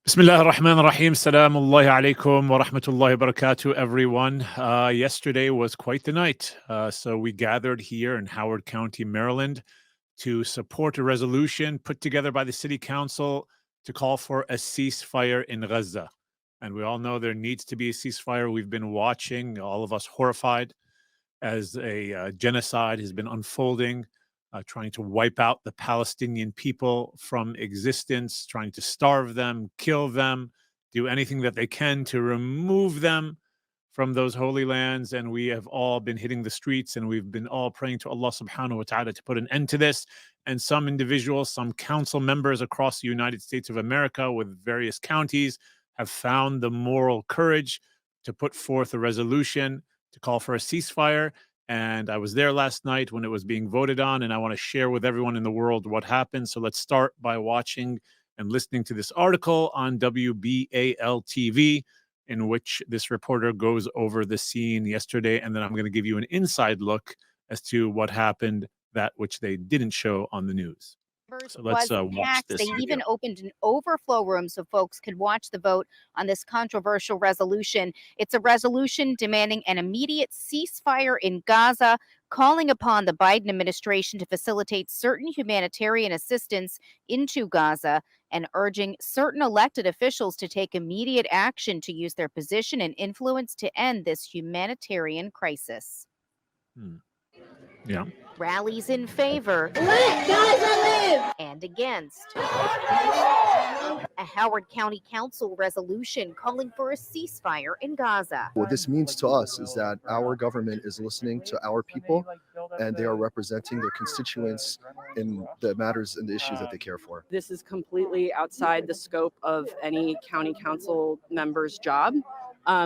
Bismillah ar-Rahman ar-Rahim. Salamullahi alaikum wa rahmatullahi wa barakatuh, everyone. Yesterday was quite the night. So we gathered here in Howard County, Maryland, to support a resolution put together by the city council to call for a ceasefire in Gaza. And we all know there needs to be a ceasefire. We've been watching, all of us horrified, as a genocide has been unfolding, trying to wipe out the Palestinian people from existence, trying to starve them, kill them, do anything that they can to remove them from those holy lands. And we have all been hitting the streets, and we've been all praying to Allah subhanahu wa ta'ala to put an end to this. And some individuals, some council members across the United States of America with various counties have found the moral courage to put forth a resolution to call for a ceasefire. And I was there last night when it was being voted on, and I want to share with everyone in the world what happened. So let's start by watching and listening to this article on WBAL TV, in which this reporter goes over the scene yesterday, and then I'm going to give you an inside look as to what happened, that which they didn't show on the news. So let's watch this. They even opened an overflow room so folks could watch the vote on this controversial resolution. It's a resolution demanding an immediate ceasefire in Gaza, calling upon the Biden administration to facilitate certain humanitarian assistance into Gaza, and urging certain elected officials to take immediate action to use their position and influence to end this humanitarian crisis. Yeah. Rallies in favor. Let Gaza live! And against. A Howard County Council resolution calling for a ceasefire in Gaza. What this means to us is that our government is listening to our people, and they are representing their constituents in the matters and the issues that they care for. This is completely outside the scope of any county council member's job.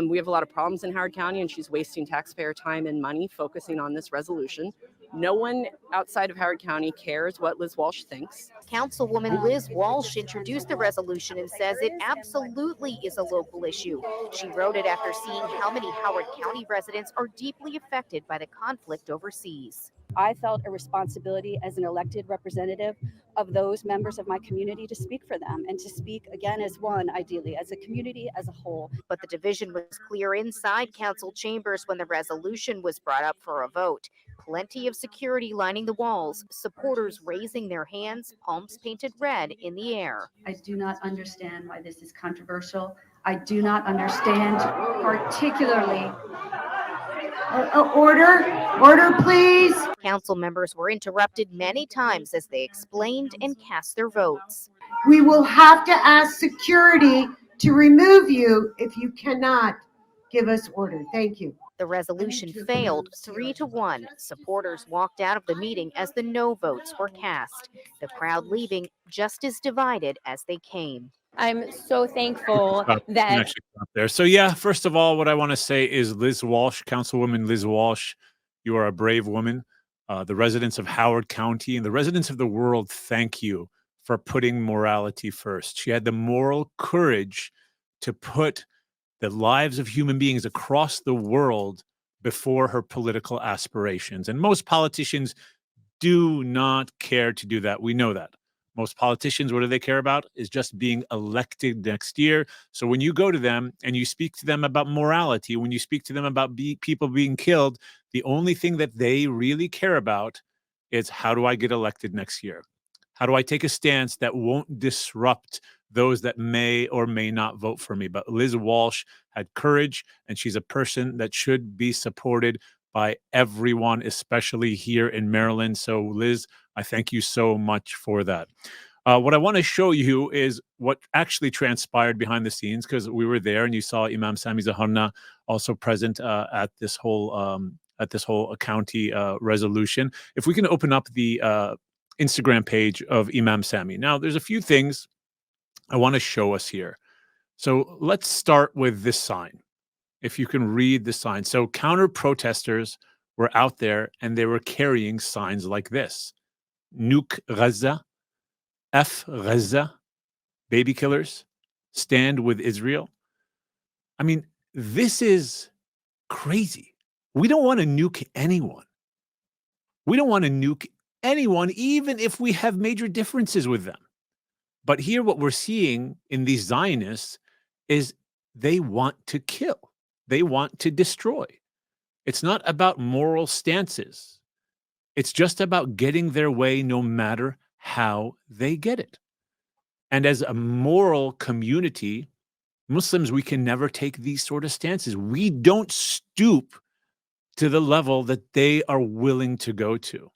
We have a lot of problems in Howard County, and she's wasting taxpayer time and money focusing on this resolution. No one outside of Howard County cares what Liz Walsh thinks. Councilwoman Liz Walsh introduced the resolution and says it absolutely is a local issue. She wrote it after seeing how many Howard County residents are deeply affected by the conflict overseas. I felt a responsibility as an elected representative of those members of my community to speak for them and to speak again as one, ideally, as a community as a whole. But the division was clear inside council chambers when the resolution was brought up for a vote. Plenty of security lining the walls, supporters raising their hands, palms painted red in the air. I do not understand why this is controversial. I do not understand particularly. Order, please. Council members were interrupted many times as they explained and cast their votes. We will have to ask security to remove you if you cannot give us order. Thank you. The resolution failed 3-1. Supporters walked out of the meeting as the no votes were cast. The crowd leaving just as divided as they came. I'm so thankful that there. So yeah, first of all, what I want to say is Liz Walsh, Councilwoman Liz Walsh, you are a brave woman. The residents of Howard County and the residents of the world thank you for putting morality first. She had the moral courage to put the lives of human beings across the world before her political aspirations. And most politicians do not care to do that. We know that. Most politicians, what do they care about? Is just being elected next year. So when you go to them and you speak to them about morality, when you speak to them about people being killed, the only thing that they really care about is, how do I get elected next year? How do I take a stance that won't disrupt those that may or may not vote for me? But Liz Walsh had courage, and she's a person that should be supported by everyone, especially here in Maryland. So Liz, I thank you so much for that. What I want to show you is what actually transpired behind the scenes, because we were there and you saw Imam Sami Zaharna also present at this whole county resolution. If we can open up the Instagram page of Imam Sami. Now, there's a few things I want to show us here. So let's start with this sign. If you can read the sign. So counter protesters were out there and they were carrying signs like this: Nuke Gaza, F Gaza, baby killers, stand with Israel. I mean, this is crazy. We don't want to nuke anyone. We don't want to nuke anyone, even if we have major differences with them. But here what we're seeing in these Zionists is they want to kill. They want to destroy. It's not about moral stances. It's just about getting their way no matter how they get it. And as a moral community, Muslims, we can never take these sort of stances. We don't stoop to the level that they are willing to go to.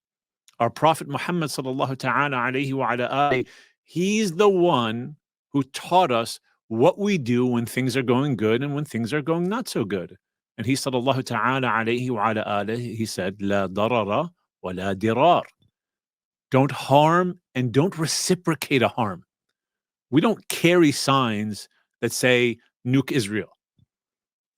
Our Prophet Muhammad sallallahu ta'ala alayhi wa ala alihi, he's the one who taught us what we do when things are going good and when things are going not so good. And he sallallahu ta'ala alayhi wa ala alihi, he said, La darara wa la dirar. Don't harm and don't reciprocate a harm. We don't carry signs that say nuke Israel.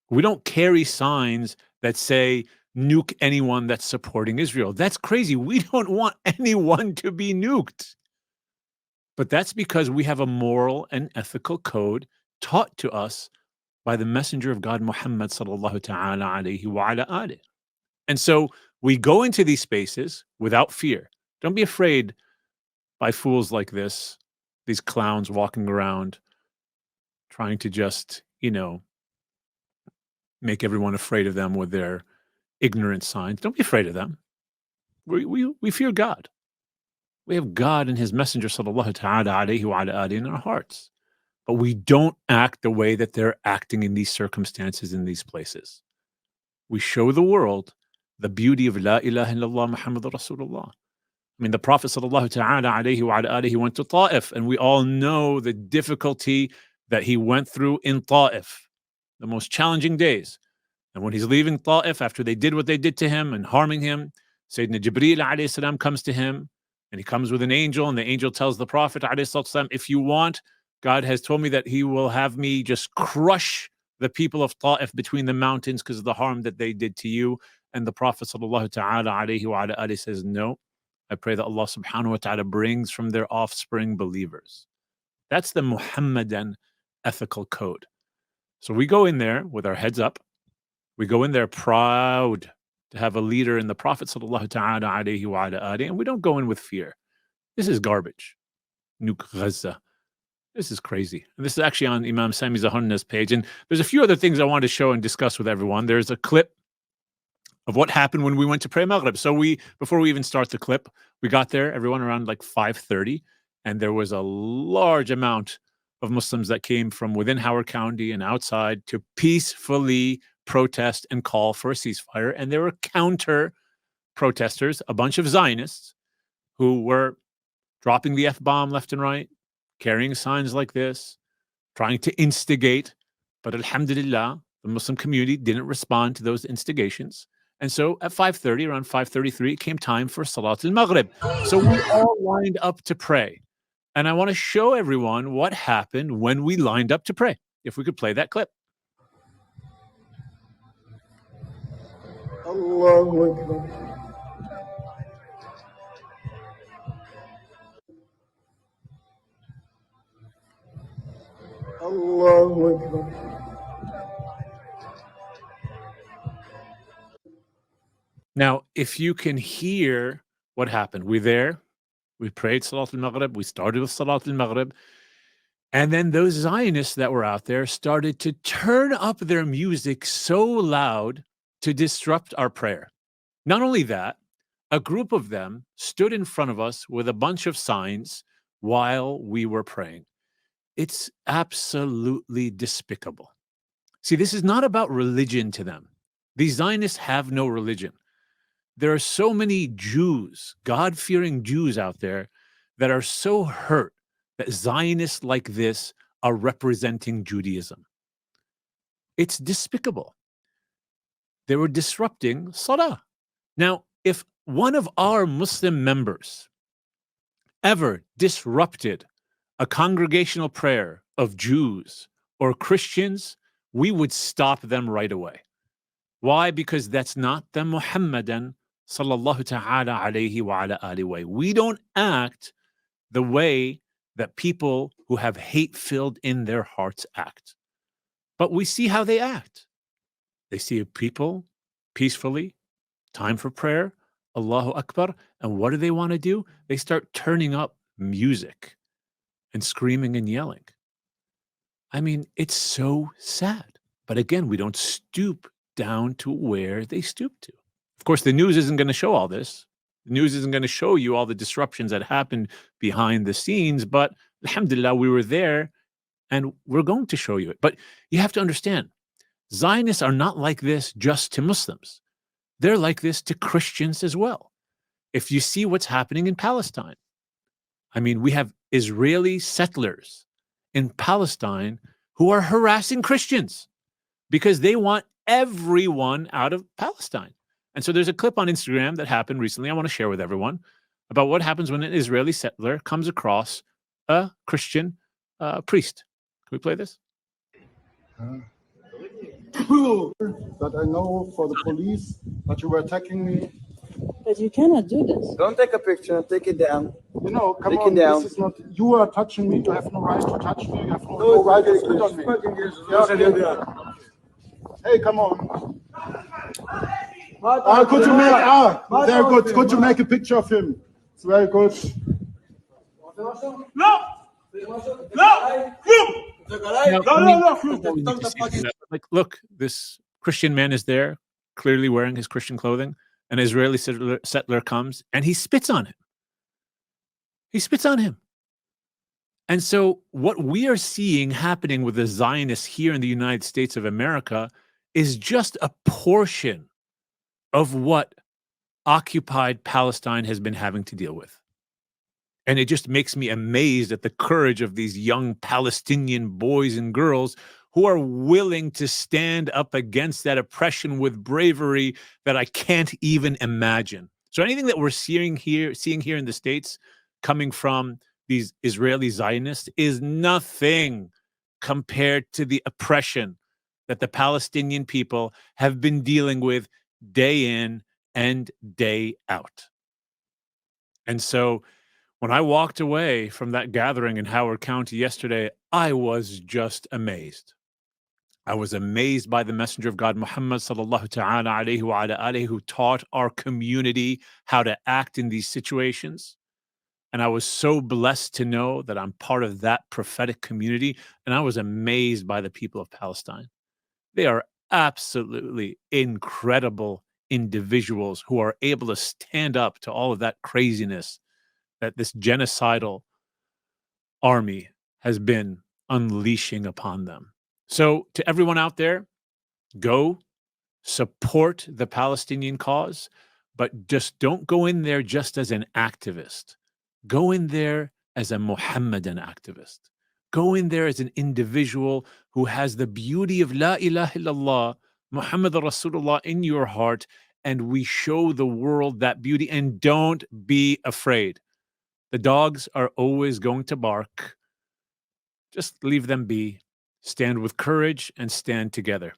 We don't carry signs that say nuke anyone that's supporting Israel. That's crazy. We don't want anyone to be nuked. But that's because we have a moral and ethical code taught to us by the messenger of God, Muhammad sallallahu ta'ala alayhi wa ala alihi. And so we go into these spaces without fear. Don't be afraid by fools like this, these clowns walking around trying to just, make everyone afraid of them with their ignorant signs. Don't be afraid of them. We fear God. We have God and his messenger sallallahu ta'ala alayhi wa ala alihi in our hearts. But we don't act the way that they're acting in these circumstances, in these places. We show the world the beauty of La ilaha illallah Muhammad Rasulullah. I mean, the Prophet sallallahu ta'ala alayhi wa ala alihi went to Ta'if, and we all know the difficulty that he went through in Ta'if, the most challenging days. And when he's leaving Ta'if, after they did what they did to him and harming him, Sayyidina Jibreel alayhi salam comes to him, and he comes with an angel, and the angel tells the Prophet alayhi salam, if you want, God has told me that he will have me just crush the people of Ta'if between the mountains because of the harm that they did to you. And the Prophet sallallahu ta'ala alayhi wa ala alihi says, no, I pray that Allah subhanahu wa ta'ala brings from their offspring believers. That's the Muhammadan ethical code. So we go in there with our heads up. We go in there proud to have a leader in the Prophet sallallahu ta'ala alayhi wa ala alihi, and we don't go in with fear. This is garbage. Nuke Gaza. This is crazy. And this is actually on Imam Sami Zaharna's page. And there's a few other things I want to show and discuss with everyone. There's a clip of what happened when we went to pray Maghrib. So before we even start the clip, we got there, everyone, around like 5:30, and there was a large amount of Muslims that came from within Howard County and outside to peacefully protest and call for a ceasefire. And there were counter protesters, a bunch of Zionists who were dropping the F-bomb left and right, carrying signs like this, trying to instigate. But alhamdulillah, the Muslim community didn't respond to those instigations. And so at 5:30, around 5:33, it came time for Salat al-Maghrib. So we all lined up to pray. And I want to show everyone what happened when we lined up to pray. If we could play that clip. Allahu Akbar. Allahu Akbar. Now, if you can hear what happened, we prayed Salat al-Maghrib, we started with Salat al-Maghrib, and then those Zionists that were out there started to turn up their music so loud to disrupt our prayer. Not only that, a group of them stood in front of us with a bunch of signs while we were praying. It's absolutely despicable. See, this is not about religion to them. These Zionists have no religion. There are so many Jews, God-fearing Jews out there that are so hurt that Zionists like this are representing Judaism. It's despicable. They were disrupting Salah. Now, if one of our Muslim members ever disrupted a congregational prayer of Jews or Christians, we would stop them right away. Why? Because that's not the Muhammadan sallallahu ta'ala alayhi wa ala alihi way. We don't act the way that people who have hate filled in their hearts act. But we see how they act. They see people peacefully, time for prayer, Allahu Akbar, and what do they want to do? They start turning up music. and screaming and yelling. I mean, it's so sad. But again, we don't stoop down to where they stoop to. Of course, the news isn't going to show all this. The news isn't going to show you all the disruptions that happened behind the scenes, but alhamdulillah, we were there and we're going to show you it. But you have to understand, Zionists are not like this just to Muslims. They're like this to Christians as well. If you see what's happening in Palestine, I mean, we have Israeli settlers in Palestine who are harassing Christians because they want everyone out of Palestine. And so there's a clip on Instagram that happened recently I want to share with everyone about what happens when an Israeli settler comes across a Christian priest. Can we play this? That I know for the police that you were attacking me. But you cannot do this. Don't take a picture. Take it down. You know, come Take on, it down. this is not. You are touching me. You have no right to touch me. You have no right to spit on me. Yeah, okay. Hey, come on. Could you make very good? Could you make a picture of him? It's very good. No. Like, look, this Christian man is there, clearly wearing his Christian clothing. An Israeli settler comes and he spits on him. He spits on him. And so what we are seeing happening with the Zionists here in the United States of America is just a portion of what occupied Palestine has been having to deal with. And it just makes me amazed at the courage of these young Palestinian boys and girls who are willing to stand up against that oppression with bravery that I can't even imagine. So anything that we're seeing here in the States coming from these Israeli Zionists is nothing compared to the oppression that the Palestinian people have been dealing with day in and day out. And so when I walked away from that gathering in Howard County yesterday, I was just amazed. I was amazed by the Messenger of God, Muhammad sallallahu ta'ala alayhi wa ala alihi, who taught our community how to act in these situations. And I was so blessed to know that I'm part of that prophetic community. And I was amazed by the people of Palestine. They are absolutely incredible individuals who are able to stand up to all of that craziness that this genocidal army has been unleashing upon them. So to everyone out there, go support the Palestinian cause, but just don't go in there just as an activist. Go in there as a Muhammadan activist. Go in there as an individual who has the beauty of La ilaha illallah, Muhammad Rasulullah in your heart, and we show the world that beauty. And don't be afraid. The dogs are always going to bark. Just leave them be. Stand with courage and stand together.